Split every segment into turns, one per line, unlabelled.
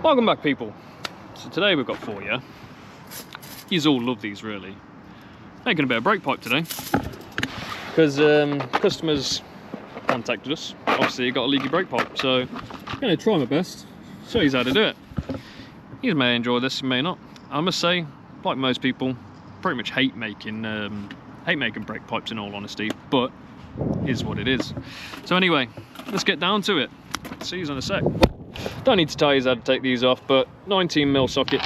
Welcome back, people. So today we've got for you. Yous all love these, really. Making a bit of brake pipe today because customers contacted us. Obviously, you got a leaky brake pipe, so I'm going to try my best. Show you how to do it. You may enjoy this, you may not. I must say, like most people, pretty much hate making brake pipes in all honesty, but is what it is. So anyway, let's get down to it. See you in a sec. Don't need to tell you how to take these off, but 19mm socket.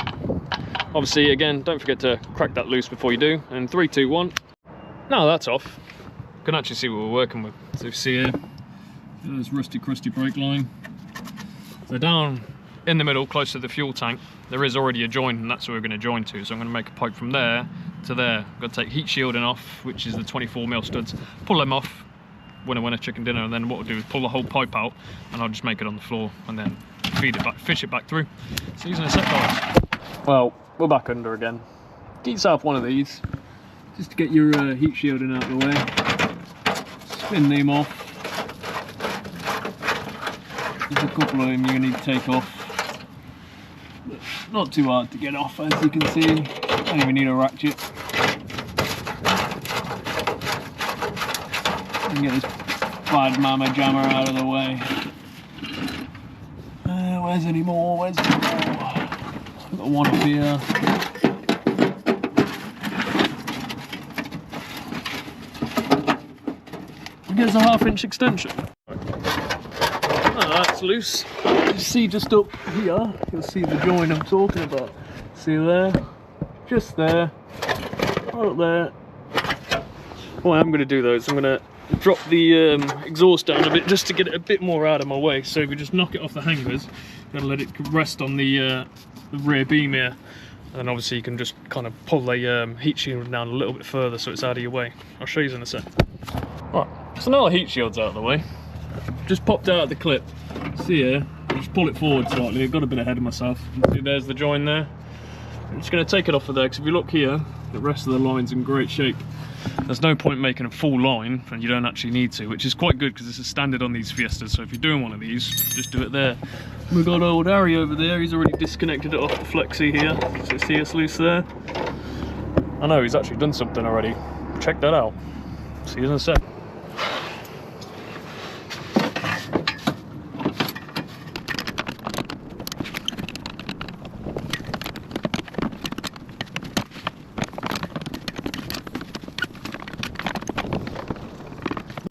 Obviously, again, don't forget to crack that loose before you do. And 3, 2, 1. Now that's off, you can actually see what we're working with. So you see here, there's rusty crusty brake line. So down in the middle, close to the fuel tank, there is already a joint, and that's where we're going to join to. So I'm going to make a pipe from there to there. I've got to take heat shielding off, which is the 24mm studs, pull them off, winner chicken dinner, and then what we'll do is pull the whole pipe out, and I'll just make it on the floor, and then feed it back, fish it back through. So using a set, guys. Well, we're back under again. Get yourself one of these, just to get your heat shielding out of the way. Spin them off. There's a couple of them you're going to need to take off. But not too hard to get off, as you can see. Don't even need a ratchet. And get this bad mama jammer out of the way. Where's any more? Where's any more? I've got one up here. And here's a 1/2 inch extension. Oh, that's loose. You see just up here, you'll see the joint I'm talking about. See there? Just there. Right up there. What I'm going to do though is I'm going to drop the exhaust down a bit just to get it a bit more out of my way. So if we just knock it off the hangers, gotta let it rest on the rear beam here, and then obviously you can just kind of pull the heat shield down a little bit further so it's out of your way. I'll show you in a sec. Right, so now the heat shield's out of the way, just popped out of the clip. See here, just pull it forward slightly. I've got a bit ahead of myself. See, there's the join there. I'm just going to take it off of there, because if you look here, the rest of the line's in great shape. There's no point making a full line, and you don't actually need to, which is quite good because this is standard on these Fiestas. So if you're doing one of these, just do it there. We've got old Harry over there. He's already disconnected it off the flexi here. So see it's loose there. I know he's actually done something already. Check that out. See you in a sec.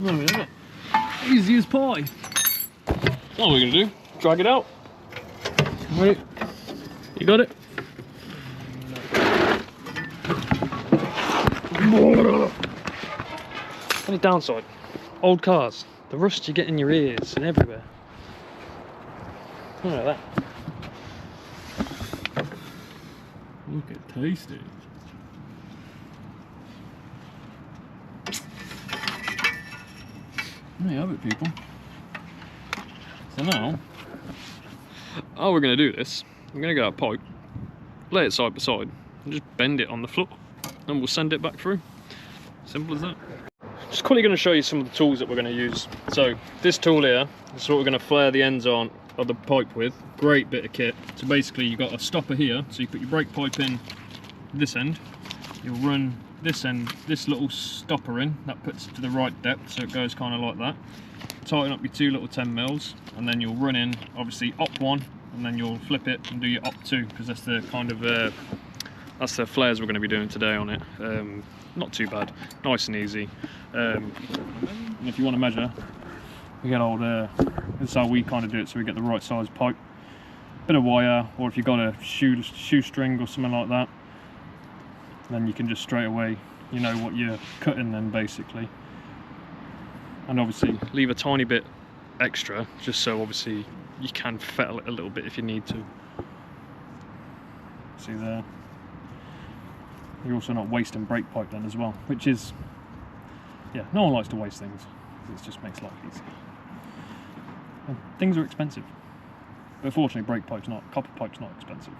There we have it. Easy as pie. All we're going to do, drag it out. Right, you got it? Only downside, old cars, the rust you get in your ears and everywhere. Look at that. Look at tasty. There you have it, people. So now, how we're going to do this, I'm going to get a pipe, lay it side by side, and just bend it on the floor, and we'll send it back through. Simple as that. Just quickly going to show you some of the tools that we're going to use. So this tool here is what we're going to flare the ends on of the pipe with. Great bit of kit. So basically you've got a stopper here, so you put your brake pipe in this end, you'll run this end, this little stopper in, that puts it to the right depth, so it goes kind of like that. Tighten up your 2 little 10mm, and then you'll run in obviously op 1, and then you'll flip it and do your op 2, because that's the kind of that's the flares we're going to be doing today on it. Not too bad, nice and easy. And if you want to measure, you get old this is how we kind of do it, so we get the right size pipe, bit of wire, or if you've got a shoestring or something like that, then you can just straight away, you know what you're cutting then basically. And obviously leave a tiny bit extra, just so obviously you can fettle it a little bit if you need to. See there? You're also not wasting brake pipe then as well, which is, yeah, no one likes to waste things. It just makes life easy. And things are expensive, but fortunately brake pipe's not, copper pipe's not expensive.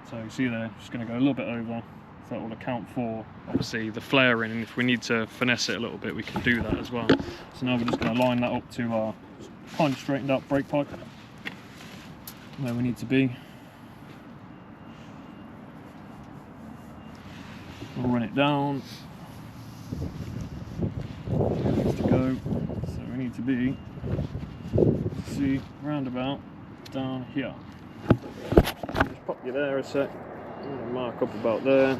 So you see there, just going to go a little bit over, so that will account for obviously the flaring, and if we need to finesse it a little bit we can do that as well. So now we're just going to line that up to our kind of straightened out brake pipe. where we need to be. We'll run it down. Needs to go. So we need to be, see, roundabout down here. Just pop you there a sec. I'm going to mark up about there.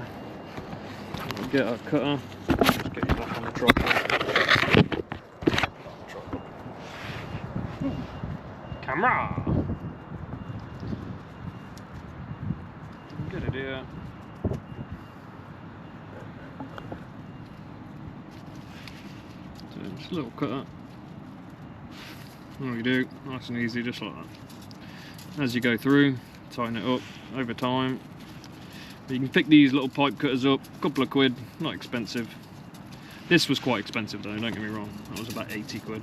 We'll get our cutter. Just get you back on the tripod. Camera! Get it here. So just a little cutter. All you do, nice and easy, just like that. As you go through, tighten it up over time. You can pick these little pipe cutters up, a couple of quid, not expensive. This was quite expensive though, don't get me wrong, that was about 80 quid.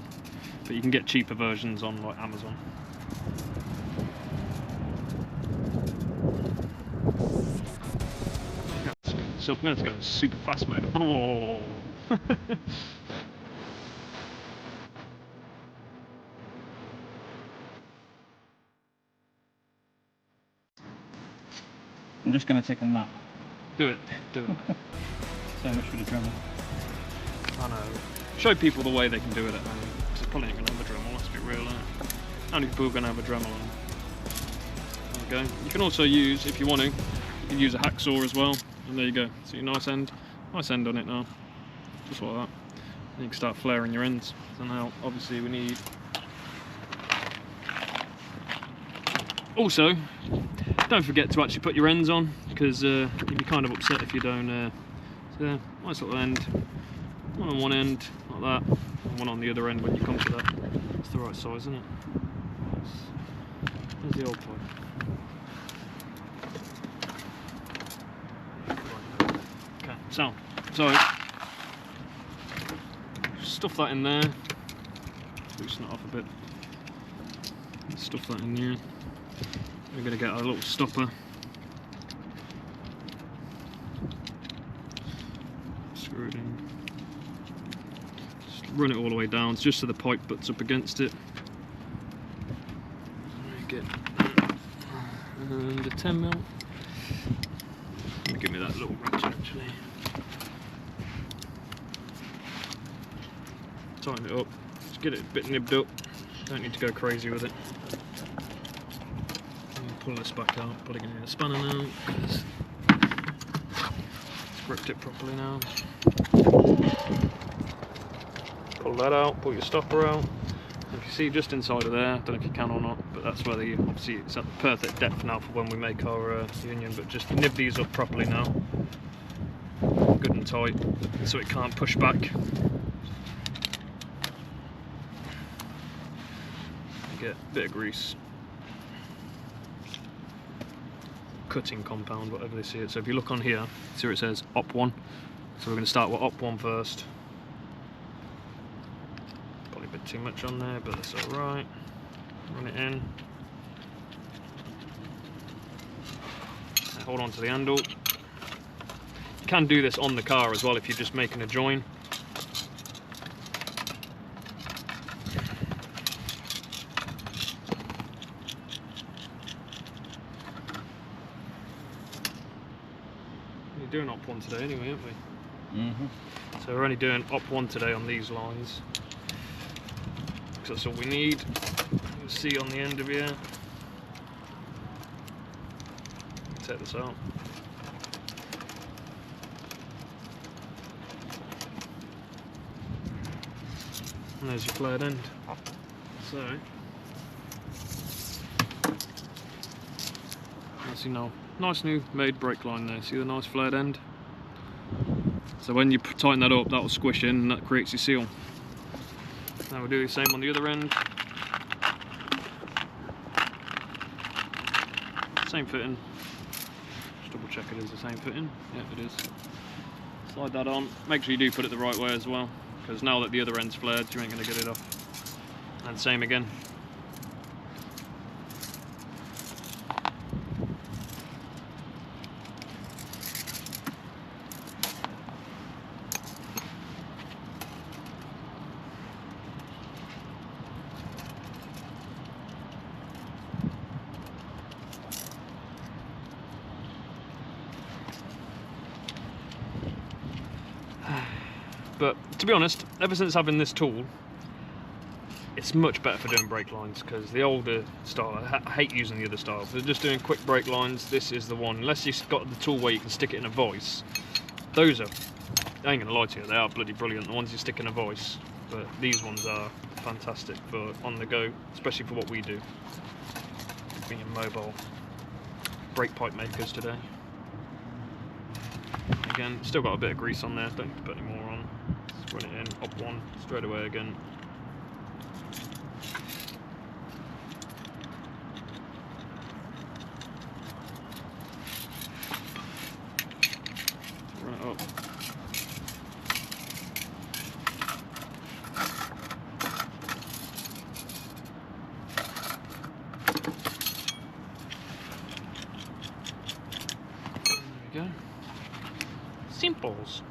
But you can get cheaper versions on like Amazon. So let's go super fast mode. Oh.
I'm just going to take a nap.
Do it, do it.
So much for the drummer.
I know. Show people the way they can do it at home. Because they probably ain't going to have a Dremel, let's be real. How many people are going to have a Dremel on? There we go. You can also use, if you want to, you can use a hacksaw as well. And there you go. See a nice end on it now. Just like that. And you can start flaring your ends. So now, obviously, we need. Also, don't forget to actually put your ends on, because you'd be kind of upset if you don't. So, nice little end. One on one end, like that, and one on the other end when you come to that. It's the right size, isn't it? There's the old pipe. Okay, so stuff that in there. Loosen it off a bit. Stuff that in there. We're going to get our little stopper. Screw it in. Just run it all the way down, just so the pipe butts up against it. Get and a 10mm. Give me that little ratchet actually. Tighten it up. Just get it a bit nibbed up. Don't need to go crazy with it. Pull this back out, putting it in a spanner now, because it's gripped it properly now. Pull that out, pull your stopper out. If you see just inside of there, I don't know if you can or not, but that's where obviously it's at the perfect depth now for when we make our union, but just nib these up properly now. Good and tight, so it can't push back. Get a bit of grease. Cutting compound, whatever they see it. So if you look on here, see where it says op1. So we're going to start with op1 first. Probably a bit too much on there, but that's alright. Run it in. And hold on to the handle. You can do this on the car as well if you're just making a join. Doing op1 today anyway, aren't we?
Mm-hmm.
So we're only doing op1 today on these lines, because that's all we need. You'll see on the end of here. Take this out. And there's your flared end. So, as you know, nice new made brake line there. See the nice flared end? So when you tighten that up, that will squish in and that creates your seal. Now we'll do the same on the other end. Same fitting. Just double check it is the same fitting. Yep, it is. Slide that on. Make sure you do put it the right way as well, because now that the other end's flared, you ain't going to get it off. And same again. But to be honest, ever since having this tool, it's much better for doing brake lines, because the older style, I hate using the other styles. They're just doing quick brake lines. This is the one. Unless you've got the tool where you can stick it in a voice, those are, I ain't gonna lie to you, they are bloody brilliant, the ones you stick in a voice. But these ones are fantastic for on the go, especially for what we do, being mobile brake pipe makers today. Again, still got a bit of grease on there, don't need to put any more on. Just run it in, up one, straight away again. Run it up. There we go. Simples.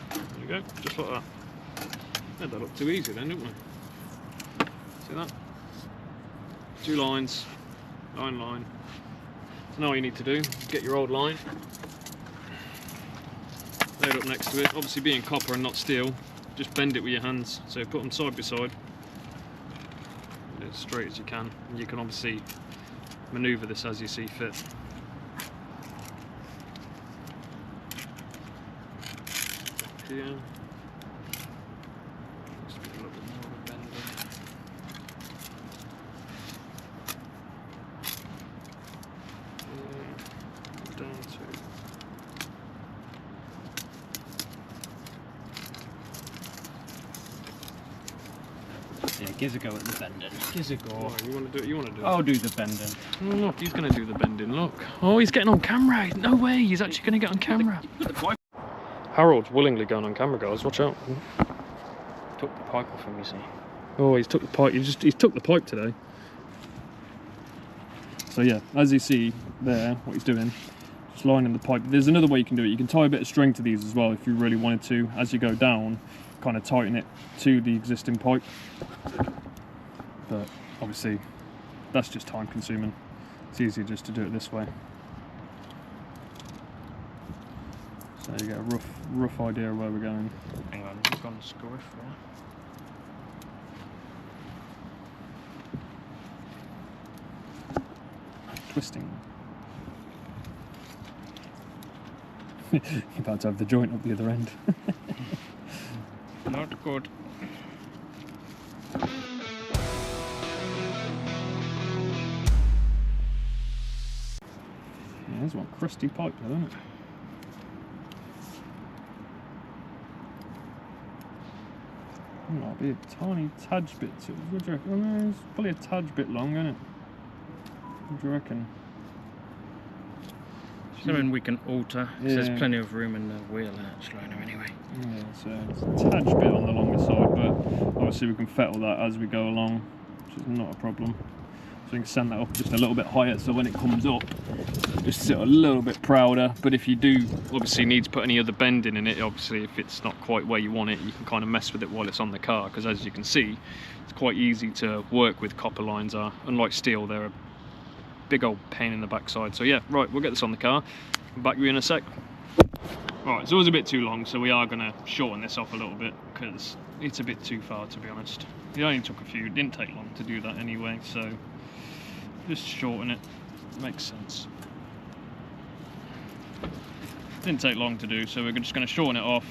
There you go, just like that. Made that look too easy then, didn't we? See that? 2 lines, line. So now all you need to do is get your old line, lay it up next to it. Obviously being copper and not steel, just bend it with your hands. So put them side by side, as straight as you can. And you can obviously manoeuvre this as you see fit. Here, just get a little bit more of a bend there. Down to
Yeah, give a go at the bending.
Give it a go. Oh, you want to do it? You want to do it?
I'll do the bending.
Oh, look, he's going to do the bending. Look. Oh, he's getting on camera. No way. He's actually going to get on camera. Harold's willingly going on camera, guys. Watch out.
Took the pipe off him, you see.
Oh, he's took the pipe. He's took the pipe today. So yeah, as you see there, what he's doing, just lining the pipe. There's another way you can do it. You can tie a bit of string to these as well if you really wanted to. As you go down, kind of tighten it to the existing pipe. But obviously, that's just time consuming. It's easier just to do it this way. So you get a rough idea of where we're going.
Hang on, I've gone squiff there.
Twisting. You're about to have the joint up the other end.
Not good.
Yeah, there's one crusty pipe there, isn't it? Might be a tiny tad bit too. What do you reckon? Oh, no, it's probably a tad bit long, isn't it? What do you reckon?
Something we can alter, because
Yeah.
there's plenty of room in the wheel liner anyway.
Yeah, so it's a tad bit on the longer side, but obviously we can fettle that as we go along, which is not a problem. So we can send that up just a little bit higher, so when it comes up, just sit a little bit prouder. But if you do obviously need to put any other bending in it, obviously if it's not quite where you want it, you can kind of mess with it while it's on the car, because as you can see, it's quite easy to work with. Copper lines are, unlike steel, they're a big old pain in the backside. So yeah, right, we'll get this on the car. I'll back you in a sec. Right, it's always a bit too long, so we are going to shorten this off a little bit, because it's a bit too far, to be honest. It only took a few, it didn't take long to do that anyway, so just shorten it. Makes sense. Didn't take long to do, so we're just going to shorten it off,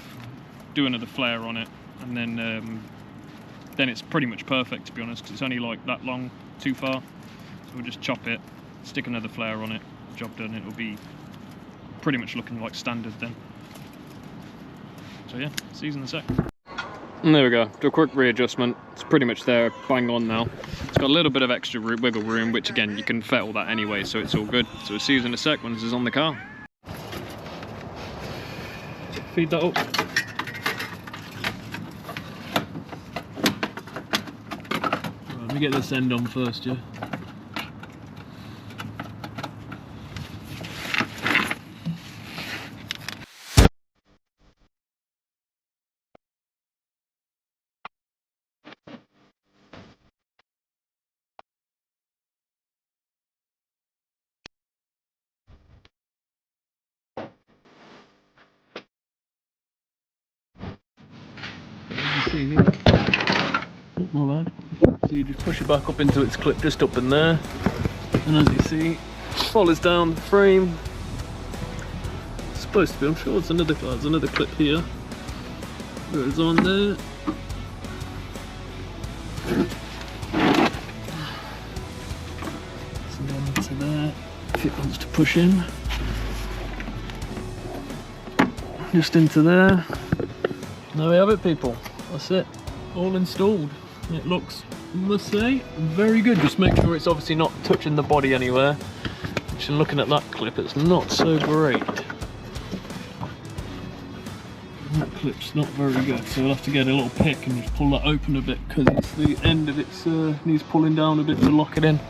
do another flare on it, and then it's pretty much perfect, to be honest, because it's only like that long, too far. So we'll just chop it, stick another flare on it, job done. It'll be pretty much looking like standard then. So yeah, see you in a sec. And there we go, do a quick readjustment. It's pretty much there, bang on now. It's got a little bit of extra wiggle room, which again, you can fettle that anyway, so it's all good. So we'll see you in a sec when this is on the car. Feed that up. Right, let me get this end on first, yeah. See here. Not bad. So you just push it back up into its clip just up in there. And as you see, follows down the frame. It's supposed to be, I'm sure there's another clip here. Goes on there. So then to there, if it wants to push in. Just into there. There we have it, people. That's it. All installed. It looks, I must say, very good. Just make sure it's obviously not touching the body anywhere. Which, looking at that clip, it's not so great. That clip's not very good, so we'll have to get a little pick and just pull that open a bit because it's the end of it needs pulling down a bit to lock it in.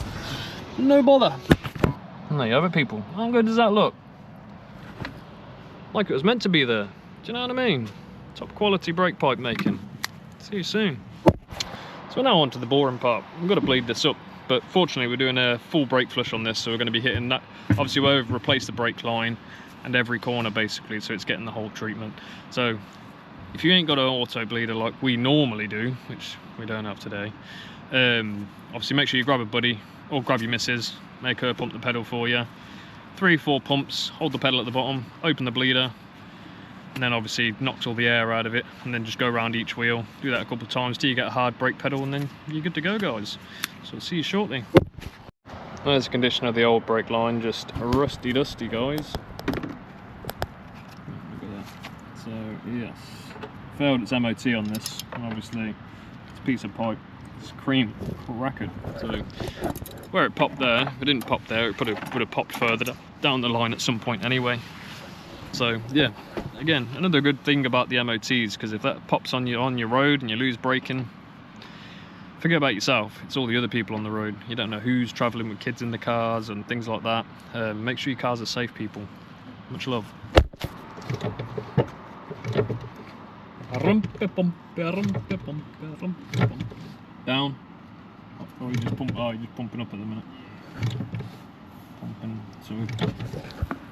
No bother. And there you have it, people. How good does that look? Like it was meant to be there. Do you know what I mean? Top quality brake pipe making. See you soon. So we're now on to the boring part. We've got to bleed this up, but fortunately we're doing a full brake flush on this, so we're going to be hitting that. Obviously we've replaced the brake line and every corner basically, so it's getting the whole treatment. So if you ain't got an auto bleeder like we normally do, which we don't have today, obviously make sure you grab a buddy or grab your missus, make her pump the pedal for you. 3-4 pumps, hold the pedal at the bottom, open the bleeder, and then obviously knocks all the air out of it, and then just go around each wheel. Do that a couple of times till you get a hard brake pedal, and then you're good to go, guys. So I'll see you shortly. There's the condition of the old brake line, just rusty dusty, guys. Look at that. So yes, failed its MOT on this, and obviously it's a piece of pipe. It's cream crackered. So where it popped there, if it didn't pop there, it would have popped further down the line at some point anyway. So yeah, again, another good thing about the MOTs, because if that pops on your road and you lose braking, forget about yourself. It's all the other people on the road. You don't know who's travelling with kids in the cars and things like that. Make sure your cars are safe, people. Much love. Down. Or you just pump. Oh, you're just pumping up at the minute. Pumping. So we've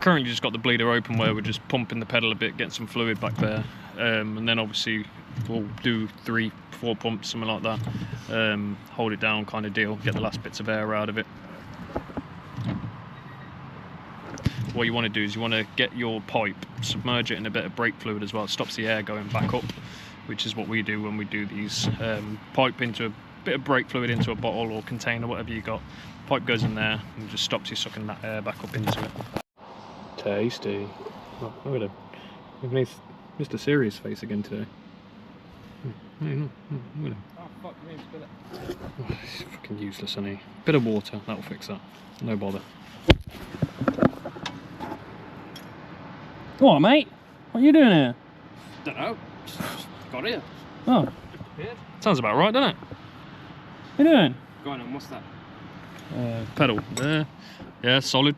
currently just got the bleeder open where we're just pumping the pedal a bit, getting some fluid back there, and then obviously we'll do 3-4 pumps, something like that. Hold it down, kind of deal. Get the last bits of air out of it. What you want to do is you want to get your pipe, submerge it in a bit of brake fluid as well. It stops the air going back up, which is what we do when we do these. Pipe into a bit of brake fluid into a bottle or container, whatever you got. Pipe goes in there and just stops you sucking that air back up into it. Tasty. Oh, look at him. Look at Mr. Serious face again today. Look at him.
Oh fuck me, spill it.
Oh, he's fucking useless, isn't he? Bit of water, that'll fix that. No bother. What, mate? What are you doing here?
Don't know. Got here.
Oh. Sounds about right, doesn't it? What are you doing?
Go on, and what's that?
Pedal. There. Yeah, solid.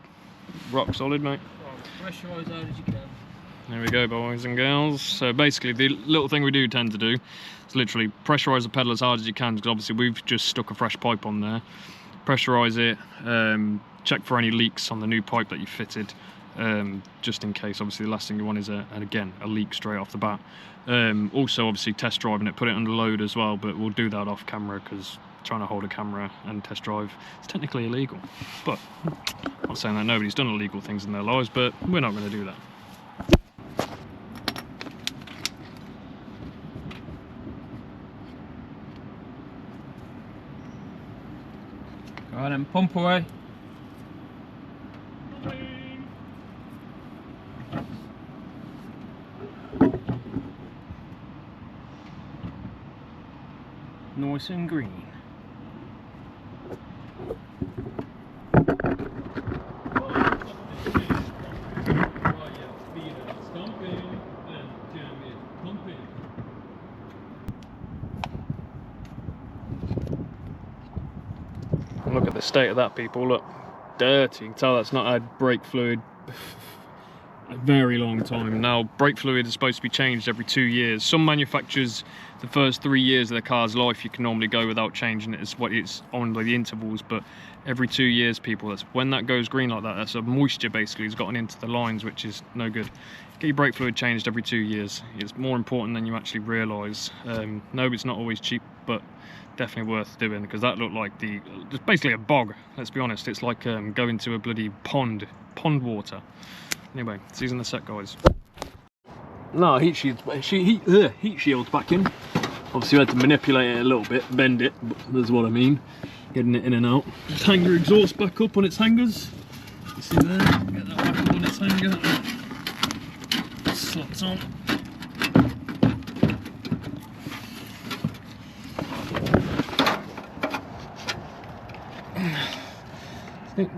Rock solid, mate.
Pressurise as hard as you can.
There we go, boys and girls. So basically, the little thing we do tend to do is literally pressurise the pedal as hard as you can, because obviously we've just stuck a fresh pipe on there. Pressurise it, check for any leaks on the new pipe that you fitted, just in case. Obviously the last thing you want is, again, a leak straight off the bat. Also, obviously, test driving it, put it under load as well, but we'll do that off camera, because trying to hold a camera and test drive is technically illegal. But I'm not saying that nobody's done illegal things in their lives, but we're not going to do that.
Go on and pump away. Nice and green.
Look at the state of that, people. Look, dirty. You can tell that's not had brake fluid a very long time. Now, brake fluid is supposed to be changed every 2 years. Some manufacturers, the first 3 years of their car's life, you can normally go without changing it. It's what it's on by the intervals, but every 2 years, people, that's when that goes green like that, that's a moisture basically has gotten into the lines, which is no good. Get your brake fluid changed every 2 years. It's more important than you actually realise. No, it's not always cheap, but definitely worth doing, because that looked like it's basically a bog, let's be honest. It's like going to a bloody pond water. Anyway, see you in a sec, guys. No, heat shield's back in. Obviously I had to manipulate it a little bit, bend it, but that's what I mean. Getting it in and out. Just hang your exhaust back up on its hangers. You see there? Get that back up on its hanger. Slots on.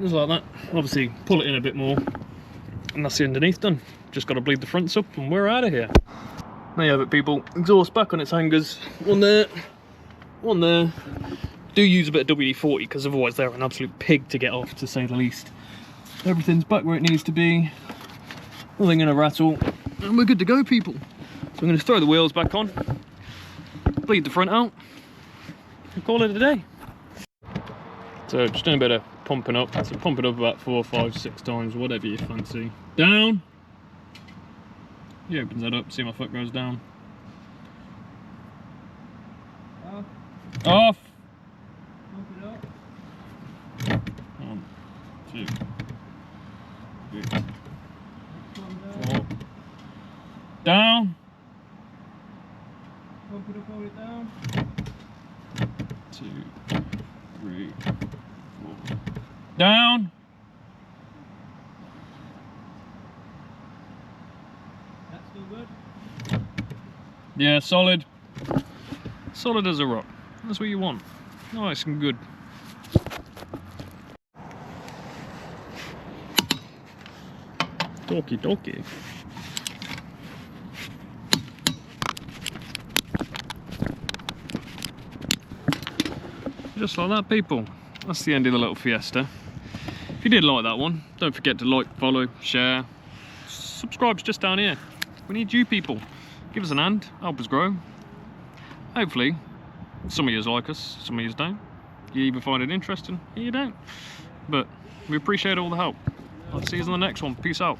Just like that. Obviously pull it in a bit more and that's the underneath done. Just got to bleed the fronts up and we're out of here. There you have it, people. Exhaust back on its hangers. One there, one there. Do use a bit of WD-40 because otherwise they're an absolute pig to get off, to say the least. Everything's back where it needs to be. Nothing gonna rattle. And we're good to go, people. So I'm going to throw the wheels back on, bleed the front out, and call it a day. So just doing a bit of pumping up. So pump it up about 4, 5, 6 times, whatever you fancy. Down. He opens that up, see my foot goes down. Off. Off. Pump it up. 1, 2, 3, 4. Down. Pump it up, hold it down. 2, 3, 4. Down. That's still good. Yeah, solid. Solid as a rock. That's what you want. Nice and good. Talkie talkie. Just like that, people. That's the end of the little Fiesta. If you did like that one, don't forget to like, follow, share. Subscribe's just down here. We need you people. Give us an hand, help us grow. Hopefully, some of you like us, some of you don't. You either find it interesting, or you don't. But we appreciate all the help. I'll see you in the next one. Peace out.